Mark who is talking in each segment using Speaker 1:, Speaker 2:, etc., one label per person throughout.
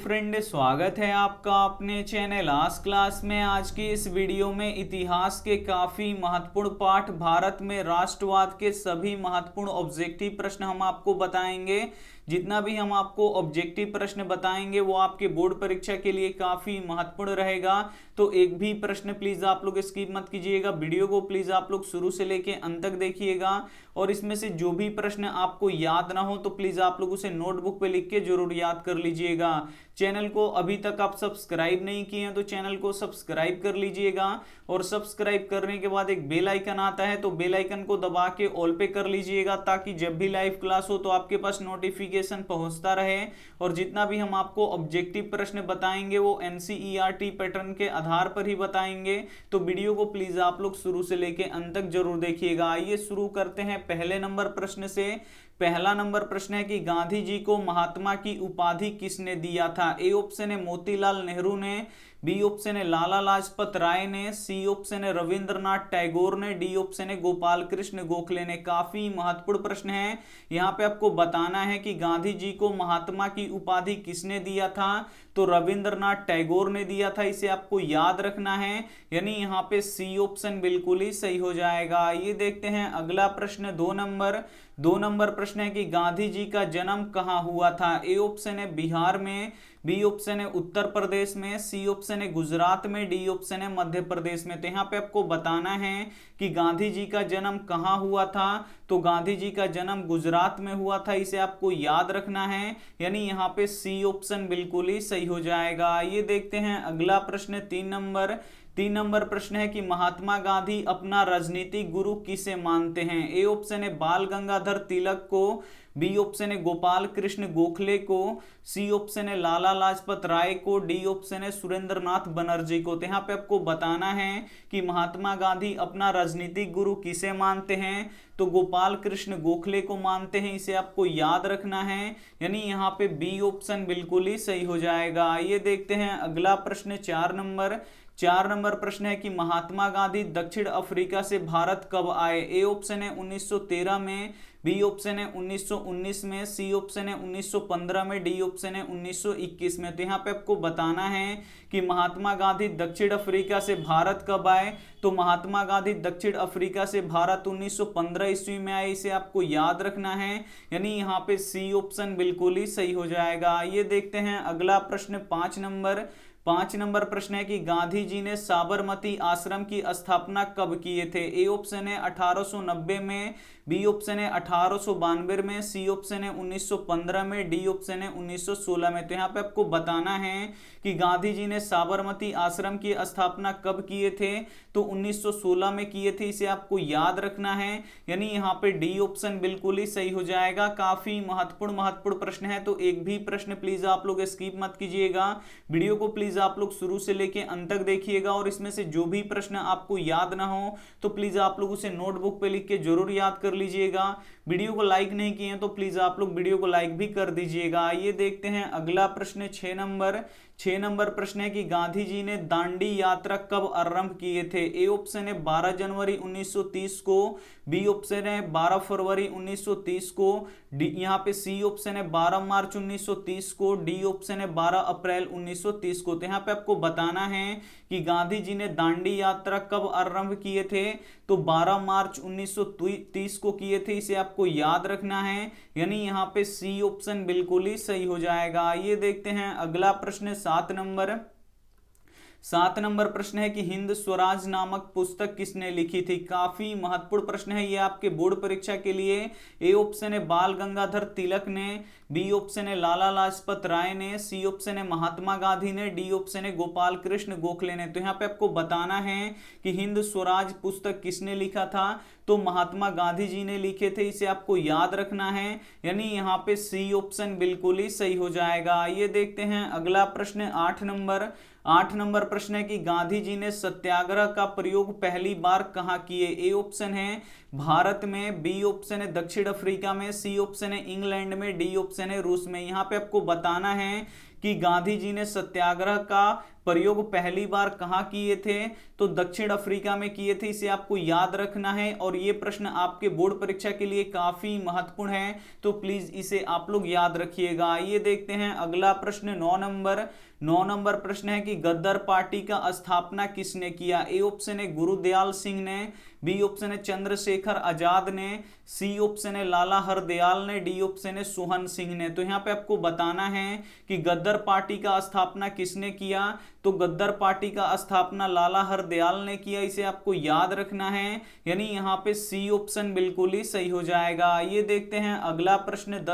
Speaker 1: Friend, स्वागत है आपका अपने चैनल आज क्लास में। आज की इस वीडियो में इतिहास के काफ़ी महत्वपूर्ण पाठ, भारत में राष्ट्रवाद के सभी महत्वपूर्ण ऑब्जेक्टिव प्रश्न हम आपको बताएंगे। जितना भी हम आपको ऑब्जेक्टिव प्रश्न बताएंगे वो आपके बोर्ड परीक्षा के लिए काफ़ी महत्वपूर्ण रहेगा। तो एक भी प्रश्न प्लीज़ आप लोग स्किप मत कीजिएगा, वीडियो को प्लीज़ आप लोग शुरू से लेके अंत तक देखिएगा। और इसमें से जो भी प्रश्न आपको याद ना हो तो प्लीज़ आप लोग उसे नोटबुक पे लिख के जरूर याद कर लीजिएगा। चैनल को अभी तक आप सब्सक्राइब नहीं किए हैं तो चैनल को सब्सक्राइब कर लीजिएगा। और सब्सक्राइब करने के बाद एक बेल आइकन आता है तो बेल आइकन को दबा के ऑल पे कर लीजिएगा, ताकि जब भी लाइव क्लास हो तो आपके पास नोटिफिकेशन पहुंचता रहे। और जितना भी हम आपको ऑब्जेक्टिव प्रश्न बताएंगे वो एनसीईआरटी पैटर्न के आधार पर ही बताएंगे। तो वीडियो को प्लीज आप लोग शुरू से लेके अंत तक जरूर देखिएगा। आइए शुरू करते हैं पहले नंबर प्रश्न से। पहला नंबर प्रश्न है कि गांधी जी को महात्मा की उपाधि किसने दिया था। ए ऑप्शन है मोतीलाल नेहरू ने, बी ऑप्शन है लाला लाजपत राय ने, सी ऑप्शन है रविंद्रनाथ टैगोर ने, डी ऑप्शन है गोपाल कृष्ण गोखले ने। काफी महत्वपूर्ण प्रश्न है। यहाँ पे आपको बताना है कि गांधी जी को महात्मा की उपाधि किसने दिया था। तो रविंद्रनाथ टैगोर ने दिया था, इसे आपको याद रखना है। यानी यहाँ पे सी ऑप्शन बिल्कुल ही सही हो जाएगा। ये देखते हैं अगला प्रश्न, दो नंबर प्रश्न है कि गांधी जी का जन्म कहाँ हुआ था। ए ऑप्शन है बिहार में, बी ऑप्शन है उत्तर प्रदेश में, सी ऑप्शन है गुजरात में, डी ऑप्शन है मध्य प्रदेश में। तो यहाँ पे आपको बताना है कि गांधी जी का जन्म कहाँ हुआ था। तो गांधी जी का जन्म गुजरात में हुआ था, इसे आपको याद रखना है। यानी यहाँ पे सी ऑप्शन बिल्कुल ही सही हो जाएगा। ये देखते हैं अगला प्रश्न, तीन नंबर प्रश्न है कि महात्मा गांधी अपना राजनीतिक गुरु किसे मानते हैं। ए ऑप्शन है बाल गंगाधर तिलक को, बी ऑप्शन है गोपाल कृष्ण गोखले को, सी ऑप्शन है लाला लाजपत राय को, डी ऑप्शन है सुरेंद्रनाथ बनर्जी को। तो यहाँ पे आपको बताना है कि महात्मा गांधी अपना राजनीतिक गुरु किसे मानते हैं। तो गोपाल कृष्ण गोखले को मानते हैं, इसे आपको याद रखना है। यानी यहाँ पे बी ऑप्शन बिल्कुल ही सही हो जाएगा। ये देखते हैं अगला प्रश्न, चार नंबर प्रश्न है कि महात्मा गांधी दक्षिण अफ्रीका से भारत कब आए। ए ऑप्शन है 1913 में, बी ऑप्शन है 1919 में, सी ऑप्शन है 1915 में, डी ऑप्शन है 1921 में। तो यहाँ पे आपको बताना है कि महात्मा गांधी दक्षिण अफ्रीका से भारत कब आए। तो महात्मा गांधी दक्षिण अफ्रीका से भारत 1915 ईस्वी में आए, इसे आपको याद रखना है। यानी यहाँ पे सी ऑप्शन बिल्कुल ही सही हो जाएगा। ये देखते हैं अगला प्रश्न, पांच नंबर प्रश्न है कि गांधी जी ने साबरमती आश्रम की स्थापना कब किए थे। ए ऑप्शन है 1890 में, बी ऑप्शन है 1892 में, सी ऑप्शन है 1915 में, डी ऑप्शन है 1916 में। तो यहाँ पे आपको बताना है कि गांधी जी ने साबरमती आश्रम की स्थापना कब किए थे। तो 1916 में किए थे, इसे आपको याद रखना है। यानी यहाँ पे डी ऑप्शन बिल्कुल ही सही हो जाएगा। काफी महत्वपूर्ण प्रश्न है, तो एक भी प्रश्न प्लीज आप लोग स्किप मत कीजिएगा। वीडियो को प्लीज आप लोग शुरू से लेके अंत तक देखिएगा। और इसमें से जो भी प्रश्न आपको याद ना हो तो प्लीज आप लोग उसे नोटबुक पे लिख के जरूर याद कर लीजिएगा। वीडियो को लाइक नहीं किए हैं तो प्लीज आप लोग वीडियो को लाइक भी कर दीजिएगा। ये देखते हैं अगला प्रश्न, 6 नंबर प्रश्न है कि गांधी जी ने दांडी यात्रा कब आरंभ किए थे। ए ऑप्शन है 12 जनवरी 1930 को, बी ऑप्शन है 12 फरवरी 1930 को, डी यहाँ पे सी ऑप्शन है 12 मार्च 1930 को, डी ऑप्शन है 12 अप्रैल 1930 को। तो यहाँ पे आपको बताना है कि गांधी जी ने दांडी यात्रा कब आरंभ किए थे। तो 12 मार्च 1930 को किए थे, इसे आपको याद रखना है। यानी यहाँ पे सी ऑप्शन बिल्कुल ही सही हो जाएगा। ये देखते हैं अगला प्रश्न, 7 नंबर प्रश्न है कि हिंद स्वराज नामक पुस्तक किसने लिखी थी। काफी महत्वपूर्ण प्रश्न है ये आपके बोर्ड परीक्षा के लिए। ए ऑप्शन है बाल गंगाधर तिलक ने, बी ऑप्शन है लाला लाजपत राय ने, सी ऑप्शन है महात्मा गांधी ने, डी ऑप्शन है गोपाल कृष्ण गोखले ने। तो यहाँ पे आपको बताना है कि हिंद स्वराज पुस्तक किसने लिखा था। तो महात्मा गांधी जी ने लिखे थे, इसे आपको याद रखना है। यानी यहाँ पे सी ऑप्शन बिल्कुल ही सही हो जाएगा। ये देखते हैं अगला प्रश्न, 8 नंबर प्रश्न है कि गांधी जी ने सत्याग्रह का प्रयोग पहली बार कहाँ किए। ए ऑप्शन है भारत में, बी ऑप्शन है दक्षिण अफ्रीका में, सी ऑप्शन है इंग्लैंड में, डी ऑप्शन है रूस में। यहाँ पे आपको बताना है कि गांधी जी ने सत्याग्रह का प्रयोग पहली बार कहां किए थे, तो दक्षिण अफ्रीका में किए थे। इसे आपको याद रखना है और ये प्रश्न आपके बोर्ड परीक्षा के लिए काफी महत्वपूर्ण है, तो प्लीज इसे आप लोग याद रखिएगा। आइए देखते हैं अगला प्रश्न 9 नंबर प्रश्न है कि गद्दार पार्टी का स्थापना किसने किया। ए ऑप्शन है गुरुदयाल सिंह ने, बी ऑप्शन है चंद्रशेखर आजाद ने, सी ऑप्शन है लाला हरदयाल ने, डी ऑप्शन है सोहन सिंह ने। तो यहाँ पे आपको बताना है कि गद्दार पार्टी का स्थापना किसने किया, तो गद्दार पार्टी का स्थापना लाला हरदयाल ने किया, इसे आपको याद रखना है, यानी यहाँ पे सी ऑप्शन बिल्कुल ही सही हो जाएगा। ये देखते हैं अगला प्रश्न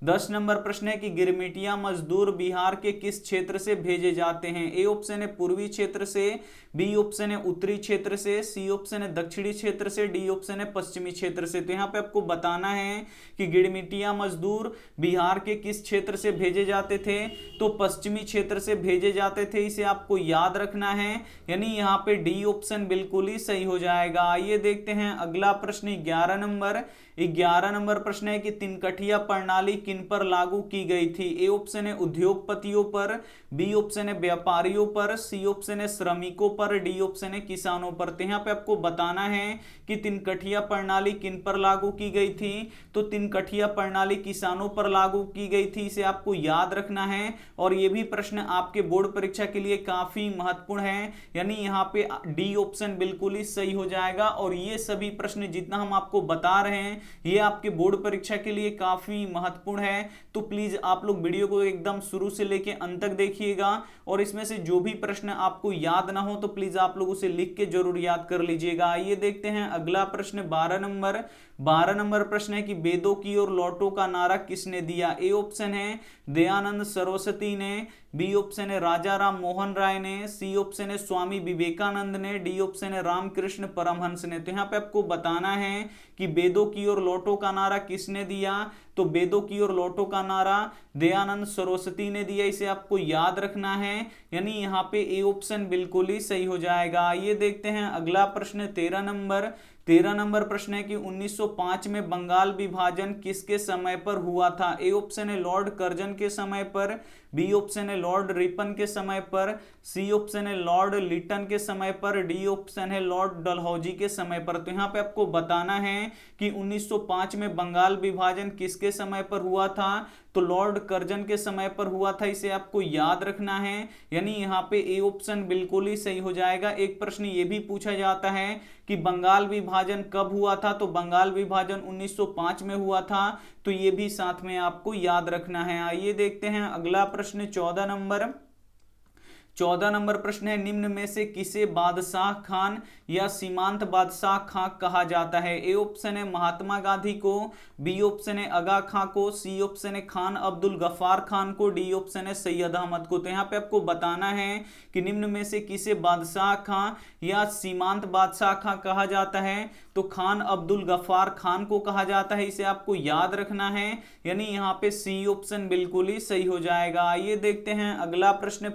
Speaker 1: 10 नंबर प्रश्न है कि गिरमिटिया मजदूर बिहार के किस क्षेत्र से भेजे जाते हैं। ए ऑप्शन है पूर्वी क्षेत्र से, बी ऑप्शन है उत्तरी क्षेत्र से, सी ऑप्शन है दक्षिणी क्षेत्र से, डी ऑप्शन है पश्चिमी क्षेत्र से। तो यहाँ पे आपको बताना है कि गिरमिटिया मजदूर बिहार के किस क्षेत्र से भेजे जाते थे, तो पश्चिमी क्षेत्र से भेजे जाते थे, इसे आपको याद रखना है, यानी यहाँ पे डी ऑप्शन बिल्कुल ही सही हो जाएगा। आइए देखते हैं अगला प्रश्न 11 नंबर प्रश्न है कि तिनकठिया प्रणाली किन पर लागू की गई थी। ए ऑप्शन है उद्योगपतियों पर, बी ऑप्शन है व्यापारियों पर, सी ऑप्शन है श्रमिकों पर, डी ऑप्शन है किसानों पर। तो यहाँ पे आपको बताना है कि तिनकठिया प्रणाली किन पर लागू की गई थी, तो तिनकठिया प्रणाली किसानों पर लागू की गई थी, इसे आपको याद रखना है। और ये भी प्रश्न आपके बोर्ड परीक्षा के लिए काफी महत्वपूर्ण है, यानी यहाँ पे डी ऑप्शन बिल्कुल ही सही हो जाएगा। और ये सभी प्रश्न जितना हम आपको बता रहे हैं ये आपके बोर्ड परीक्षा के लिए काफी महत्वपूर्ण है, तो प्लीज आप लोग वीडियो को एकदम शुरू से लेके अंत तक देखिएगा। और इसमें से जो भी प्रश्न आपको याद ना हो तो प्लीज आप लोग उसे लिख के जरूर याद कर लीजिएगा। आइए देखते हैं अगला प्रश्न 12 नंबर प्रश्न है कि वेदों की ओर लौटो का नारा किसने दिया। ए ऑप्शन है दयानंद सरस्वती ने, बी ऑप्शन है राजा राम मोहन राय ने, सी ऑप्शन है स्वामी विवेकानंद ने, डी ऑप्शन है रामकृष्ण परमहंस ने। तो यहाँ पे आपको बताना है कि वेदों की ओर लौटो का नारा किसने दिया, तो वेदों की ओर लौटो का नारा दयानंद सरस्वती ने दिया, इसे आपको याद रखना है, यानी यहाँ पे ए ऑप्शन बिल्कुल ही सही हो जाएगा। ये देखते हैं अगला प्रश्न 13 नंबर प्रश्न है कि 1905 में बंगाल विभाजन किसके समय पर हुआ था। ए ऑप्शन है लॉर्ड कर्जन के समय पर, बी ऑप्शन है लॉर्ड रिपन के समय पर, सी ऑप्शन है लॉर्ड लिटन के समय पर, डी ऑप्शन है लॉर्ड डलहौजी के समय पर। तो यहाँ पे आपको बताना है कि 1905 में बंगाल विभाजन किसके समय पर हुआ था, तो लॉर्ड कर्जन के समय पर हुआ था, इसे आपको याद रखना है, यानी यहाँ पे ए ऑप्शन बिल्कुल ही सही हो जाएगा। एक प्रश्न ये भी पूछा जाता है कि बंगाल विभाजन कब हुआ था, तो बंगाल विभाजन 1905 में हुआ था, तो ये भी साथ में आपको याद रखना है। आइए देखते हैं अगला प्रश्न 14 नंबर प्रश्न है निम्न में से किसे बादशाह खान या सीमांत बादशाह खां कहा जाता है। ए ऑप्शन है महात्मा गांधी को, बी ऑप्शन है आगा खां को, सी ऑप्शन है खान अब्दुल गफ्फार खान को, डी ऑप्शन है सैयद अहमद को। तो यहाँ पे आपको बताना है कि निम्न में से किसे बादशाह खां या सीमांत बादशाह खां कहा जाता है, तो खान अब्दुल गफ्फार खान को कहा जाता है, इसे आपको याद रखना है, यानी यहाँ पे सी ऑप्शन बिल्कुल ही सही हो जाएगा। आइए देखते हैं अगला प्रश्न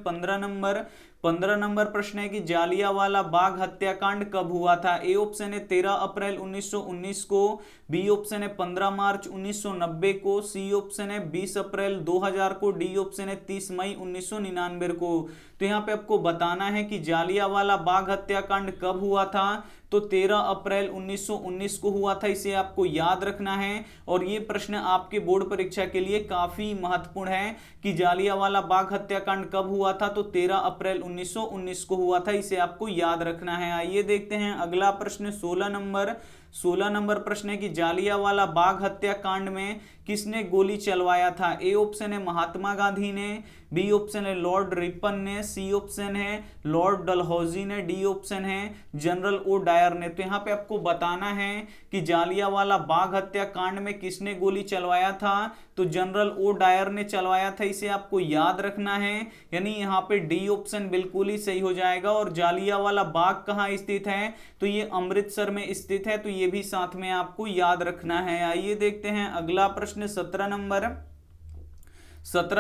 Speaker 1: 15 नंबर प्रश्न है कि जालियांवाला बाग हत्याकांड कब हुआ था। ए ऑप्शन है 13 अप्रैल 1919 को, बी ऑप्शन है 15 मार्च 1990 को, सी ऑप्शन है 20 अप्रैल 2000 को, डी ऑप्शन है 30 मई 1999 को। तो यहाँ पे आपको बताना है कि जालियांवाला बाग हत्याकांड कब हुआ था, तो 13 अप्रैल 1919 को हुआ था, इसे आपको याद रखना है। और ये प्रश्न आपके बोर्ड परीक्षा के लिए काफी महत्वपूर्ण है कि जालियांवाला बाग हत्याकांड कब हुआ था, तो 13 अप्रैल 1919 को हुआ था, इसे आपको याद रखना है। आइए देखते हैं अगला प्रश्न 16 नंबर प्रश्न है कि जालियांवाला बाग हत्याकांड में किसने गोली चलवाया था। ए ऑप्शन है महात्मा गांधी ने, बी ऑप्शन है लॉर्ड रिपन ने, सी ऑप्शन है लॉर्ड डलहौजी ने, डी ऑप्शन है जनरल ओ डायर ने। तो यहाँ पे आपको बताना है कि जालियांवाला बाग हत्याकांड में किसने गोली चलवाया था, तो जनरल ओ डायर ने चलवाया था, इसे आपको याद रखना है, यानी यहाँ पे डी ऑप्शन बिल्कुल ही सही हो जाएगा। और जालियांवाला बाग कहाँ स्थित है, तो ये अमृतसर में स्थित है, तो ये भी साथ में आपको याद रखना है। आइए देखते हैं अगला प्रश्न 17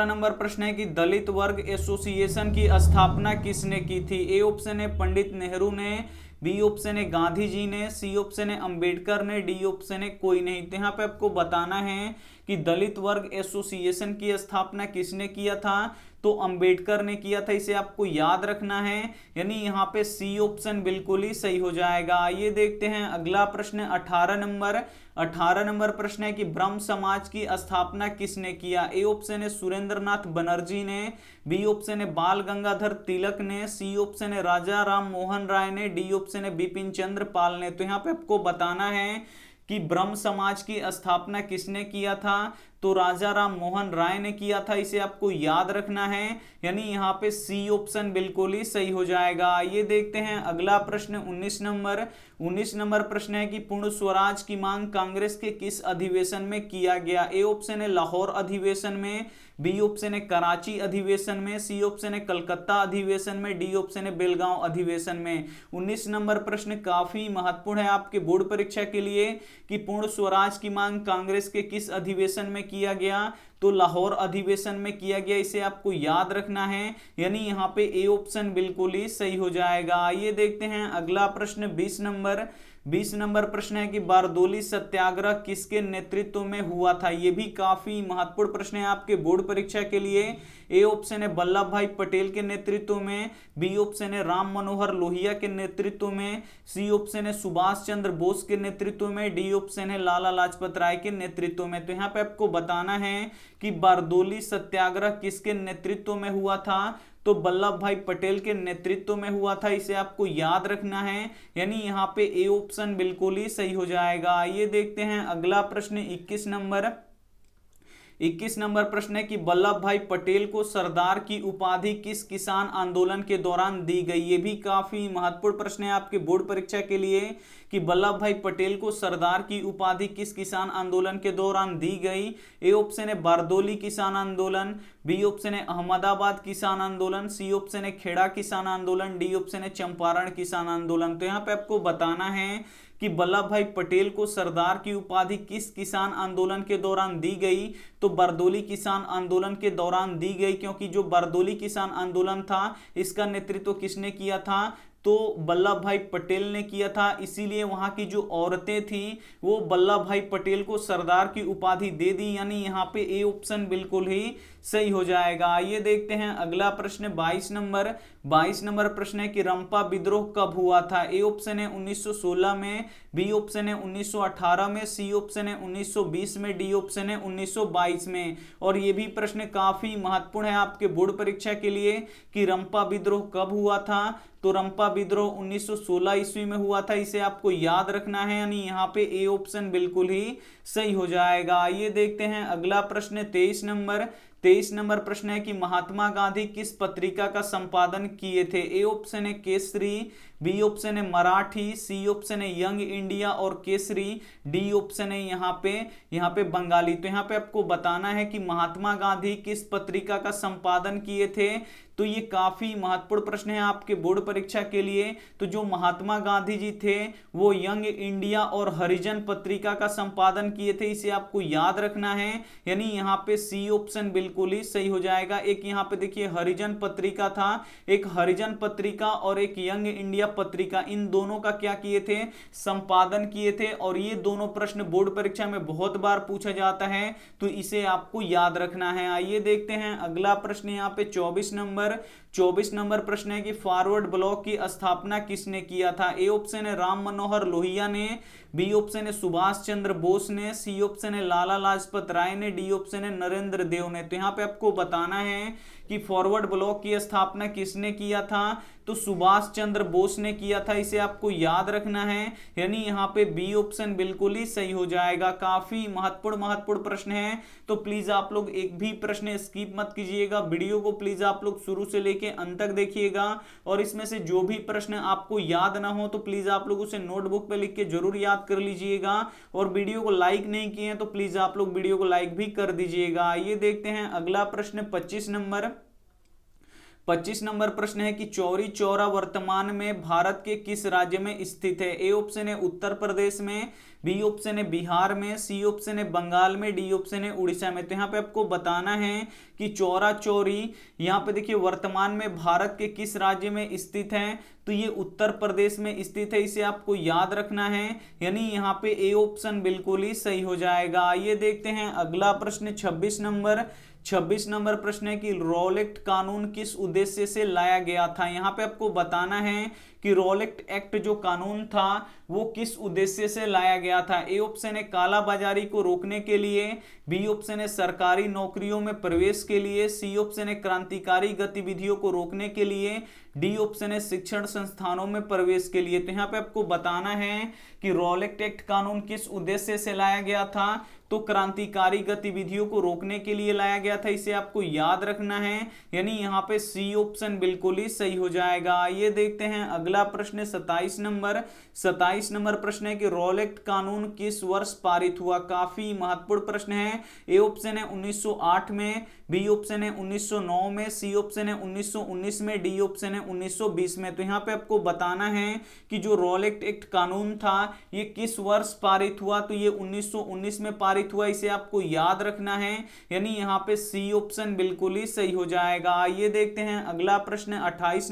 Speaker 1: नंबर प्रश्न है कि दलित वर्ग एसोसिएशन की स्थापना किसने की थी। ए ऑप्शन है पंडित नेहरू ने, बी ऑप्शन है गांधी जी ने, सी ऑप्शन है अंबेडकर ने, डी ऑप्शन है कोई नहीं। तो यहाँ पे आपको बताना है कि दलित वर्ग एसोसिएशन की स्थापना किसने किया था, तो अंबेडकर ने किया था, इसे आपको याद रखना है, यानी यहाँ पे सी ऑप्शन बिल्कुल ही सही हो जाएगा। ये देखते हैं अगला प्रश्न 18 नंबर प्रश्न है कि ब्रह्म समाज की स्थापना किसने किया। ए ऑप्शन है सुरेंद्रनाथ बनर्जी ने, बी ऑप्शन है बाल गंगाधर तिलक ने, सी ऑप्शन है राजा राम मोहन राय ने, डी ऑप्शन है बिपिन चंद्र पाल ने। तो यहाँ पे आपको बताना है कि ब्रह्म समाज की स्थापना किसने किया था, तो राजा राम मोहन राय ने किया था, इसे आपको याद रखना है, यानी यहाँ पे सी ऑप्शन बिल्कुल ही सही हो जाएगा। ये देखते हैं अगला प्रश्न 19 नंबर प्रश्न है कि पूर्ण स्वराज की मांग कांग्रेस के किस अधिवेशन में किया गया। ए ऑप्शन है लाहौर अधिवेशन में, बी ऑप्शन है कराची अधिवेशन में, सी ऑप्शन है कलकत्ता अधिवेशन में, डी ऑप्शन है बेलगांव अधिवेशन में। 19 नंबर प्रश्न काफी महत्वपूर्ण है आपके बोर्ड परीक्षा के लिए कि पूर्ण स्वराज की मांग कांग्रेस के किस अधिवेशन में किया गया, तो लाहौर अधिवेशन में किया गया, इसे आपको याद रखना है, यानी यहाँ पे ए ऑप्शन बिल्कुल ही सही हो जाएगा। ये देखते हैं अगला प्रश्न 20 नंबर प्रश्न है कि बारदोली सत्याग्रह किसके नेतृत्व में हुआ था। यह भी काफी महत्वपूर्ण प्रश्न है आपके बोर्ड परीक्षा के लिए। ए ऑप्शन है वल्लभ भाई पटेल के नेतृत्व में, बी ऑप्शन है राम मनोहर लोहिया के नेतृत्व में, सी ऑप्शन है सुभाष चंद्र बोस के नेतृत्व में, डी ऑप्शन है लाला लाजपत राय के नेतृत्व में। तो यहाँ पे आपको बताना है कि बारदोली सत्याग्रह किसके नेतृत्व में हुआ था, तो वल्लभ भाई पटेल के नेतृत्व में हुआ था, इसे आपको याद रखना है, यानी यहाँ पे ए ऑप्शन बिल्कुल ही सही हो जाएगा। ये देखते हैं अगला प्रश्न 21 नंबर प्रश्न है कि वल्लभ भाई पटेल को सरदार की उपाधि किस किसान आंदोलन के दौरान दी गई। ये भी काफी महत्वपूर्ण प्रश्न है आपके बोर्ड परीक्षा के लिए कि वल्लभ भाई पटेल को सरदार की उपाधि किस किसान आंदोलन के दौरान दी गई। ए ऑप्शन है बारदोली किसान आंदोलन, बी ऑप्शन है अहमदाबाद किसान आंदोलन, सी ऑप्शन है खेड़ा किसान आंदोलन, डी ऑप्शन है चंपारण किसान आंदोलन। तो यहाँ पे आपको बताना है कि वल्लभ भाई पटेल को सरदार की उपाधि किस किसान आंदोलन के दौरान दी गई, तो बारदोली किसान आंदोलन के दौरान दी गई, क्योंकि जो बारदोली किसान आंदोलन था इसका नेतृत्व किसने किया था, तो वल्लभ भाई पटेल ने किया था, इसीलिए वहां की जो औरतें थी वो वल्लभ भाई पटेल को सरदार की उपाधि दे दी, यानी यहाँ पे ए ऑप्शन बिल्कुल ही सही हो जाएगा। ये देखते हैं अगला प्रश्न 22 नंबर प्रश्न है कि रंपा विद्रोह कब हुआ था। ए ऑप्शन है 1916 में, बी ऑप्शन है 1918 में, सी ऑप्शन है 1920 में, डी ऑप्शन है 1922 में। और ये भी प्रश्न काफी महत्वपूर्ण है आपके बोर्ड परीक्षा के लिए कि रंपा विद्रोह कब हुआ था, तो रंपा विद्रोह 1916 ईस्वी में हुआ था, इसे आपको याद रखना है, यानी यहाँ पे ए ऑप्शन बिल्कुल ही सही हो जाएगा। ये देखते हैं अगला प्रश्न 23 नंबर प्रश्न है कि महात्मा गांधी किस पत्रिका का संपादन किए थे। ए ऑप्शन है केसरी, बी ऑप्शन है मराठी, सी ऑप्शन है यंग इंडिया और केसरी, डी ऑप्शन है यहाँ पे बंगाली। तो यहाँ पे आपको बताना है कि महात्मा गांधी किस पत्रिका का संपादन किए थे, तो ये काफी महत्वपूर्ण प्रश्न है आपके बोर्ड परीक्षा के लिए। तो जो महात्मा गांधी जी थे वो यंग इंडिया और हरिजन पत्रिका का संपादन किए थे, इसे आपको याद रखना है, यानी यहाँ पे सी ऑप्शन बिल्कुल ही सही हो जाएगा। एक यहाँ पे देखिए हरिजन पत्रिका था, एक हरिजन पत्रिका और एक यंग इंडिया पत्रिका, इन दोनों का क्या किए थे, संपादन किए थे। और ये दोनों प्रश्न बोर्ड परीक्षा में बहुत बार पूछा जाता है, तो इसे आपको याद रखना है। आइए देखते हैं अगला प्रश्न यहाँ पे 24 नंबर प्रश्न है कि फॉरवर्ड ब्लॉक की स्थापना किसने किया था। ए ऑप्शन है राम मनोहर लोहिया ने, बी ऑप्शन है सुभाष चंद्र बोस ने, सी ऑप्शन है लाला लाजपत राय ने, डी ऑप्शन है नरेंद्र देव ने। तो यहाँ पे आपको बताना है कि फॉरवर्ड ब्लॉक की स्थापना किसने किया था, तो सुभाष चंद्र बोस ने किया था, इसे आपको याद रखना है, यानी यहाँ पे बी ऑप्शन बिल्कुल ही सही हो जाएगा। काफी महत्वपूर्ण प्रश्न है, तो प्लीज आप लोग एक भी प्रश्न स्किप मत कीजिएगा, वीडियो को प्लीज आप लोग शुरू से लेके अंत तक देखिएगा। और इसमें से जो भी प्रश्न आपको याद ना हो तो प्लीज आप लोग उसे नोटबुक पे लिख के जरूर याद कर लीजिएगा। और वीडियो को लाइक नहीं किए तो प्लीज आप लोग वीडियो को लाइक भी कर दीजिएगा। ये देखते हैं अगला प्रश्न 25 25 नंबर प्रश्न है कि चौरी चौरा वर्तमान में भारत के किस राज्य में स्थित है? ए ऑप्शन है उत्तर प्रदेश में, बी ऑप्शन है बिहार में, सी ऑप्शन है बंगाल में, डी ऑप्शन है उड़ीसा में। तो यहाँ पे आपको बताना है कि चौरा चौरी यहाँ पे देखिए वर्तमान में भारत के किस राज्य में स्थित है? तो ये उत्तर प्रदेश में स्थित है, इसे आपको याद रखना है, यानी यहाँ पे ए ऑप्शन बिल्कुल ही सही हो जाएगा। आइए देखते हैं अगला प्रश्न 26 नंबर प्रश्न है कि रॉलेट कानून किस उद्देश्य से लाया गया था? यहाँ पे आपको बताना है कि रॉलेट एक्ट जो कानून था वो किस उद्देश्य से लाया गया था। ए ऑप्शन है कालाबाजारी को रोकने के लिए, बी ऑप्शन है सरकारी नौकरियों में प्रवेश के लिए, सी ऑप्शन है क्रांतिकारी गतिविधियों को रोकने के लिए, डी ऑप्शन है शिक्षण संस्थानों में प्रवेश के लिए। तो यहाँ पे आपको बताना है कि रॉलेट एक्ट कानून किस उद्देश्य से लाया गया था, तो क्रांतिकारी गतिविधियों को रोकने के लिए लाया गया था, इसे आपको याद रखना है, यानी यहाँ पे सी ऑप्शन बिल्कुल ही सही हो जाएगा। ये देखते हैं अगला प्रश्न 27 नंबर प्रश्न है कि रॉलेट कानून किस वर्ष पारित हुआ? काफी महत्वपूर्ण प्रश्न है। ए ऑप्शन है 1908 में, बी ऑप्शन है 1909 में, सी ऑप्शन है 1919 में, डी ऑप्शन है 1920 में। तो यहाँ पे आपको बताना है कि जो रॉलेट एक्ट कानून था ये किस वर्ष पारित हुआ? तो ये 1919 में पारित हुआ, इसे आपको याद रखना है, यानी यहाँ पे सी ऑप्शन बिल्कुल ही सही हो जाएगा। ये देखते हैं अगला प्रश्न 28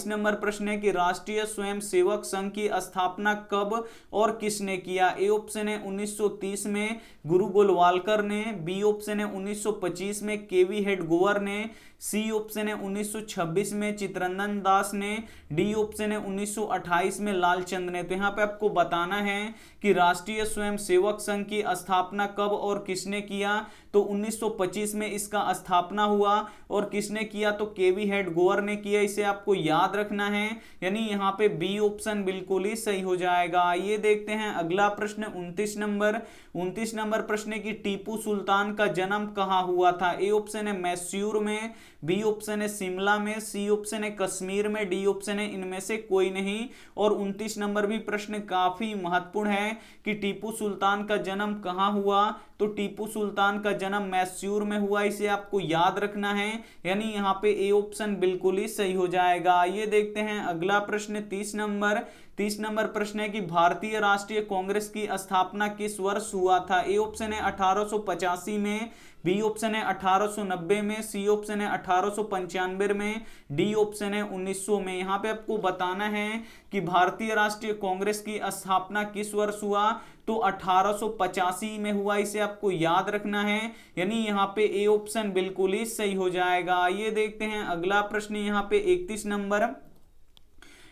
Speaker 1: नंबर प्रश्न है कि राष्ट्रीय स्वयंसेवक संघ की स्थापना कब और किसने किया? ए ऑप्शन है 1930 में गुरु गोलवालकर ने, बी ऑप्शन है 1925 में केवी हेडगोवर ने, सी ऑप्शन है 1926 में चित्तरंजन दास ने, डी ऑप्शन है 1928 में लालचंद ने। तो यहाँ पे आपको बताना है कि राष्ट्रीय स्वयंसेवक संघ की स्थापना कब और किसने किया? तो 1925 में इसका स्थापना हुआ, और किसने किया? तो केवी हेडगोवर ने किया, इसे आपको याद रखना है, यानी यहाँ पे बी ऑप्शन बिल्कुल ही सही हो जाएगा। ये देखते हैं अगला प्रश्न 29 नंबर प्रश्न है कि टीपू सुल्तान का जन्म कहाँ हुआ था? ए ऑप्शन है मैसूर में, बी ऑप्शन है शिमला में, सी ऑप्शन है कश्मीर में, डी ऑप्शन है इनमें से कोई नहीं। और 29 नंबर भी प्रश्न काफी महत्वपूर्ण है कि टीपू सुल्तान का जन्म कहाँ हुआ? तो टीपू सुल्तान का जन्म मैसूर में हुआ, इसे आपको याद रखना है, यानी यहाँ पे ए ऑप्शन बिल्कुल ही सही हो जाएगा। ये देखते हैं अगला प्रश्न 30 नंबर प्रश्न है कि भारतीय राष्ट्रीय कांग्रेस की स्थापना किस वर्ष हुआ था? ए ऑप्शन है 1885 में, बी ऑप्शन है 1890 में, सी ऑप्शन है 1895 में, डी ऑप्शन है 1900 में। यहाँ पे आपको बताना है कि भारतीय राष्ट्रीय कांग्रेस की स्थापना किस वर्ष हुआ? तो 1885 में हुआ, इसे आपको याद रखना है, यानी यहाँ पे ए ऑप्शन बिल्कुल ही सही हो जाएगा। ये देखते हैं अगला प्रश्न यहाँ पे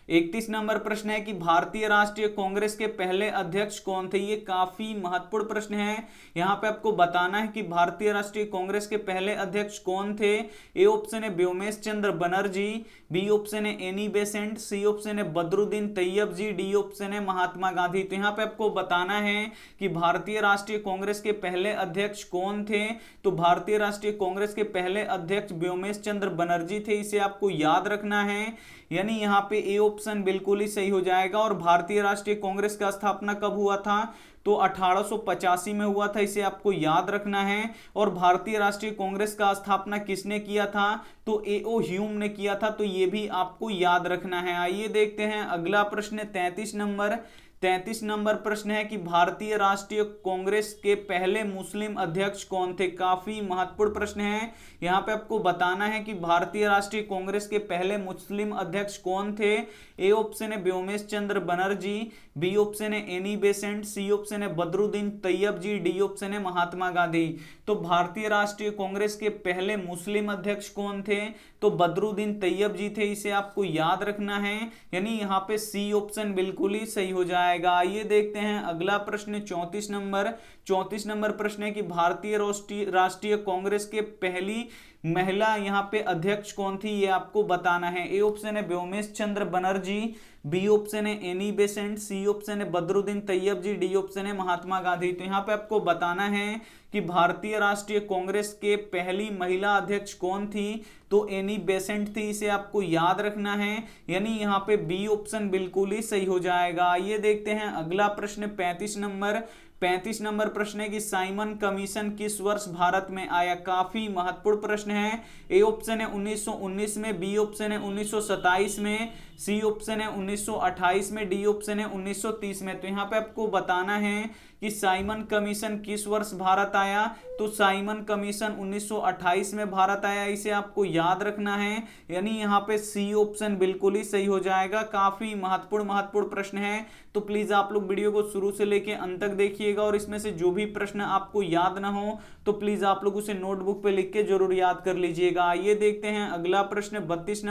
Speaker 1: 31 नंबर प्रश्न है कि भारतीय राष्ट्रीय कांग्रेस के पहले अध्यक्ष कौन थे? ये काफी महत्वपूर्ण प्रश्न है। यहाँ पे आपको बताना है कि भारतीय राष्ट्रीय कांग्रेस के पहले अध्यक्ष कौन थे? ए ऑप्शन है व्योमेश चंद्र बनर्जी, बी ऑप्शन है एनी बेसेंट, सी ऑप्शन है बदरुद्दीन तैयब जी, डी ऑप्शन है महात्मा गांधी। तो यहाँ पे आपको बताना है कि भारतीय राष्ट्रीय कांग्रेस के पहले अध्यक्ष कौन थे? तो भारतीय राष्ट्रीय कांग्रेस के पहले अध्यक्ष व्योमेश चंद्र बनर्जी थे, इसे आपको याद रखना है, यानी यहाँ पे ए ऑप्शन बिल्कुल ही सही हो जाएगा। और भारतीय राष्ट्रीय कांग्रेस का स्थापना कब हुआ था? तो 1885 में हुआ था, इसे आपको याद रखना है। और भारतीय राष्ट्रीय कांग्रेस का स्थापना किसने किया था? तो ए.ओ. ह्यूम ने किया था, तो ये भी आपको याद रखना है। आइए देखते हैं अगला प्रश्न 33 नंबर प्रश्न है कि भारतीय राष्ट्रीय कांग्रेस के पहले मुस्लिम अध्यक्ष कौन थे? काफी महत्वपूर्ण प्रश्न है। यहाँ पे आपको बताना है कि भारतीय राष्ट्रीय कांग्रेस के पहले मुस्लिम अध्यक्ष कौन थे? ए ऑप्शन है व्योमेश चंद्र बनर्जी, बी ऑप्शन है एनी बेसेंट, सी ऑप्शन है बदरुद्दीन तैयब जी, डी ऑप्शन है महात्मा गांधी। तो भारतीय राष्ट्रीय कांग्रेस के पहले मुस्लिम अध्यक्ष कौन थे? तो बदरुद्दीन तैयब जी थे, इसे आपको याद रखना है, यानी यहाँ पे सी ऑप्शन बिल्कुल ही सही हो जाएगा। आइए देखते हैं अगला प्रश्न 34 नंबर प्रश्न है कि भारतीय राष्ट्रीय कांग्रेस के पहली महिला यहाँ पे अध्यक्ष कौन थी? ये आपको बताना है। ए ऑप्शन है व्योमेश चंद्र बनर्जी, बी ऑप्शन है एनी बेसेंट, सी ऑप्शन है बदरुद्दीन तैयब जी, डी ऑप्शन है महात्मा गांधी। तो यहाँ पे आपको बताना है कि भारतीय राष्ट्रीय कांग्रेस के पहली महिला अध्यक्ष कौन थी? तो एनी बेसेंट थी, इसे आपको याद रखना है, यानी यहाँ पे बी ऑप्शन बिल्कुल ही सही हो जाएगा। ये देखते हैं अगला प्रश्न 35 35 नंबर प्रश्न है कि साइमन कमीशन किस वर्ष भारत में आया? काफी महत्वपूर्ण प्रश्न है। ए ऑप्शन है 1919 में, बी ऑप्शन है 1927 में, सी ऑप्शन है 1928 में, डी ऑप्शन है 1930 में। तो यहाँ पे आपको बताना है कि साइमन कमीशन किस वर्ष भारत आया। तो साइमन कमीशन 1928 में भारत आया, इसे आपको याद रखना है, यानी यहाँ पे सी ऑप्शन बिल्कुल ही सही हो जाएगा। काफी महत्वपूर्ण प्रश्न है, तो प्लीज आप लोग वीडियो को शुरू से लेके अंत तक देखिएगा और इसमें से जो भी प्रश्न आपको याद ना हो तो प्लीज आप लोग उसे नोटबुक पे लिख के जरूर याद कर लीजिएगा। आइए देखते हैं अगला प्रश्न 32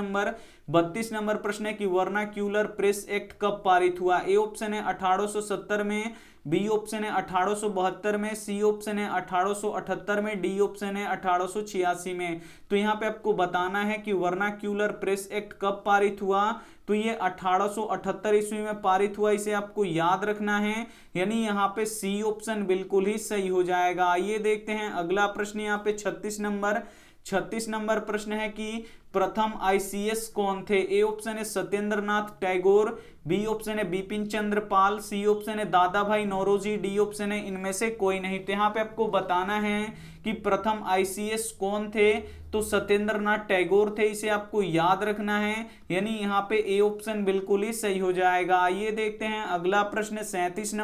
Speaker 1: नंबर प्रश्न है कि वर्नाक्यूलर प्रेस एक्ट कब पारित हुआ? ए ऑप्शन है 1870 में, बी ऑप्शन है 1872 में, सी ऑप्शन है 1878 में, डी ऑप्शन है 1886 में। तो यहाँ पे आपको बताना है कि वर्नाक्यूलर प्रेस एक्ट कब पारित हुआ। तो ये 1878 ईस्वी में पारित हुआ, इसे आपको याद रखना है, यानी यहाँ पे सी ऑप्शन बिल्कुल ही सही हो जाएगा। आइए देखते हैं अगला प्रश्न यहाँ पे 36 नंबर प्रश्न है कि प्रथम आईसीएस कौन थे? ए ऑप्शन है सत्येंद्र नाथ टैगोर, बी ऑप्शन है बिपिन चंद्र पाल, सी ऑप्शन है दादा भाई नौरोजी, डी ऑप्शन है इनमें से कोई नहीं। तो यहाँ पे आपको बताना है कि प्रथम आईसीएस कौन थे। तो सत्येंद्र नाथ टैगोर थे, इसे आपको याद रखना है, यानी यहाँ पे ए ऑप्शन बिल्कुल ही सही हो जाएगा। आइए देखते हैं अगला प्रश्न 37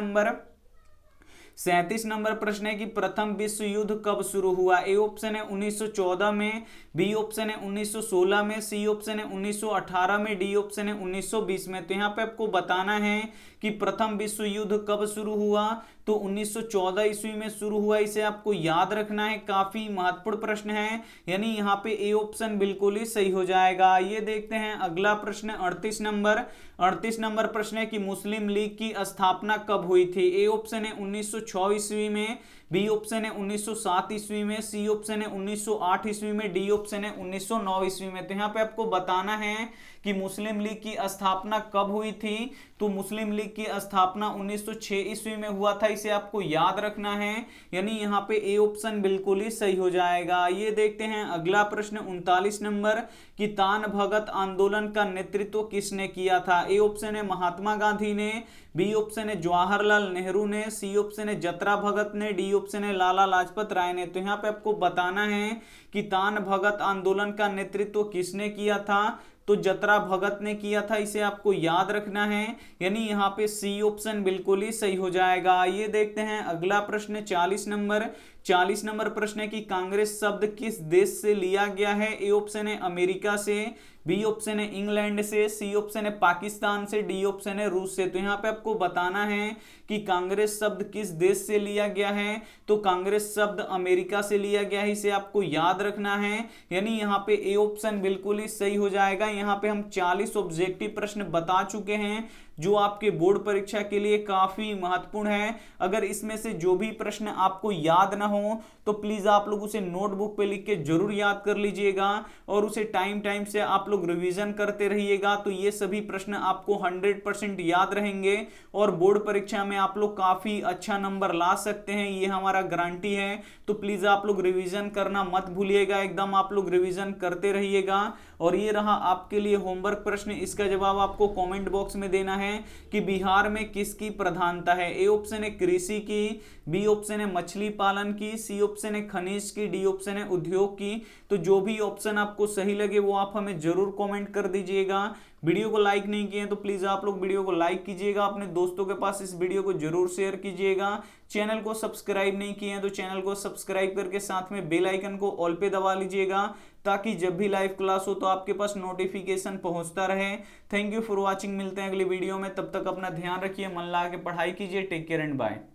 Speaker 1: नंबर प्रश्न है कि प्रथम विश्व युद्ध कब शुरू हुआ? ए ऑप्शन है 1914 में, बी ऑप्शन है 1916 में, सी ऑप्शन है 1918 में, डी ऑप्शन है 1920 में। तो यहाँ पे आपको बताना है कि प्रथम विश्व युद्ध कब शुरू हुआ। तो 1914 ईस्वी में शुरू हुआ, इसे आपको याद रखना है। काफी महत्वपूर्ण प्रश्न है, यानी यहाँ पे ए ऑप्शन बिल्कुल ही सही हो जाएगा। ये देखते हैं अगला प्रश्न 38 नंबर प्रश्न है कि मुस्लिम लीग की स्थापना कब हुई थी? ए ऑप्शन है 1906 ईस्वी में, बी ऑप्शन है 1907 ईस्वी में, सी ऑप्शन है 1908 ईस्वी में, डी ऑप्शन है 1909 ईस्वी में। तो यहाँ पे आपको बताना है कि मुस्लिम लीग की स्थापना कब हुई थी। तो मुस्लिम लीग की स्थापना 1906 ईस्वी में हुआ था, इसे आपको याद रखना है, यानी यहाँ पे ए ऑप्शन बिल्कुल ही सही हो जाएगा। ये देखते हैं अगला प्रश्न 39 नंबर कि तान भगत आंदोलन का नेतृत्व किसने किया था? ए ऑप्शन है महात्मा गांधी ने, बी ऑप्शन है जवाहरलाल नेहरू ने, सी ऑप्शन है जतरा भगत ने, डी ऑप्शन है लाला लाजपत राय ने। तो यहाँ पे आपको बताना है कि तान भगत आंदोलन का नेतृत्व किसने किया था। तो जतरा भगत ने किया था, इसे आपको याद रखना है, यानी यहाँ पे सी ऑप्शन बिल्कुल ही सही हो जाएगा। ये देखते हैं अगला प्रश्न 40 नंबर प्रश्न है कि कांग्रेस शब्द किस देश से लिया गया है? ए ऑप्शन है अमेरिका से, बी ऑप्शन है इंग्लैंड से, सी ऑप्शन है पाकिस्तान से, डी ऑप्शन है रूस से। तो यहाँ पे आपको बताना है कि कांग्रेस शब्द किस देश से लिया गया है। तो कांग्रेस शब्द अमेरिका से लिया गया है, इसे आपको याद रखना है, यानी यहाँ पे ए ऑप्शन बिल्कुल ही सही हो जाएगा। यहाँ पे हम 40 ऑब्जेक्टिव प्रश्न बता चुके हैं जो आपके बोर्ड परीक्षा के लिए काफी महत्वपूर्ण है। अगर इसमें से जो भी प्रश्न आपको याद ना हो तो प्लीज आप लोग उसे नोटबुक पे लिख के जरूर याद कर लीजिएगा और उसे टाइम से आप लोग रिवीजन करते रहिएगा। तो ये सभी प्रश्न आपको 100% याद रहेंगे और बोर्ड परीक्षा में आप लोग काफी अच्छा नंबर ला सकते हैं, ये हमारा गारंटी है। तो प्लीज आप लोग रिवीजन करना मत भूलिएगा, एकदम आप लोग रिवीजन करते रहिएगा। और ये रहा आपके लिए होमवर्क प्रश्न, इसका जवाब आपको कमेंट बॉक्स में देना है कि बिहार में किसकी प्रधानता है? ए ऑप्शन है कृषि की, बी ऑप्शन है मछली पालन की, सी ऑप्शन है खनिज की, डी ऑप्शन है उद्योग की। तो जो भी ऑप्शन आपको सही लगे वो आप हमें जरूर कमेंट कर दीजिएगा। वीडियो को लाइक नहीं किए तो प्लीज आप लोग वीडियो को लाइक कीजिएगा, अपने दोस्तों के पास इस वीडियो को जरूर शेयर कीजिएगा। चैनल को सब्सक्राइब नहीं किए हैं तो चैनल को सब्सक्राइब करके साथ में बेल आइकन को ऑल पे दबा लीजिएगा ताकि जब भी लाइव क्लास हो तो आपके पास नोटिफिकेशन पहुंचता रहे। थैंक यू फॉर वॉचिंग, मिलते हैं अगली वीडियो में, तब तक अपना ध्यान रखिए, मन लगा के पढ़ाई कीजिए। Take care and bye.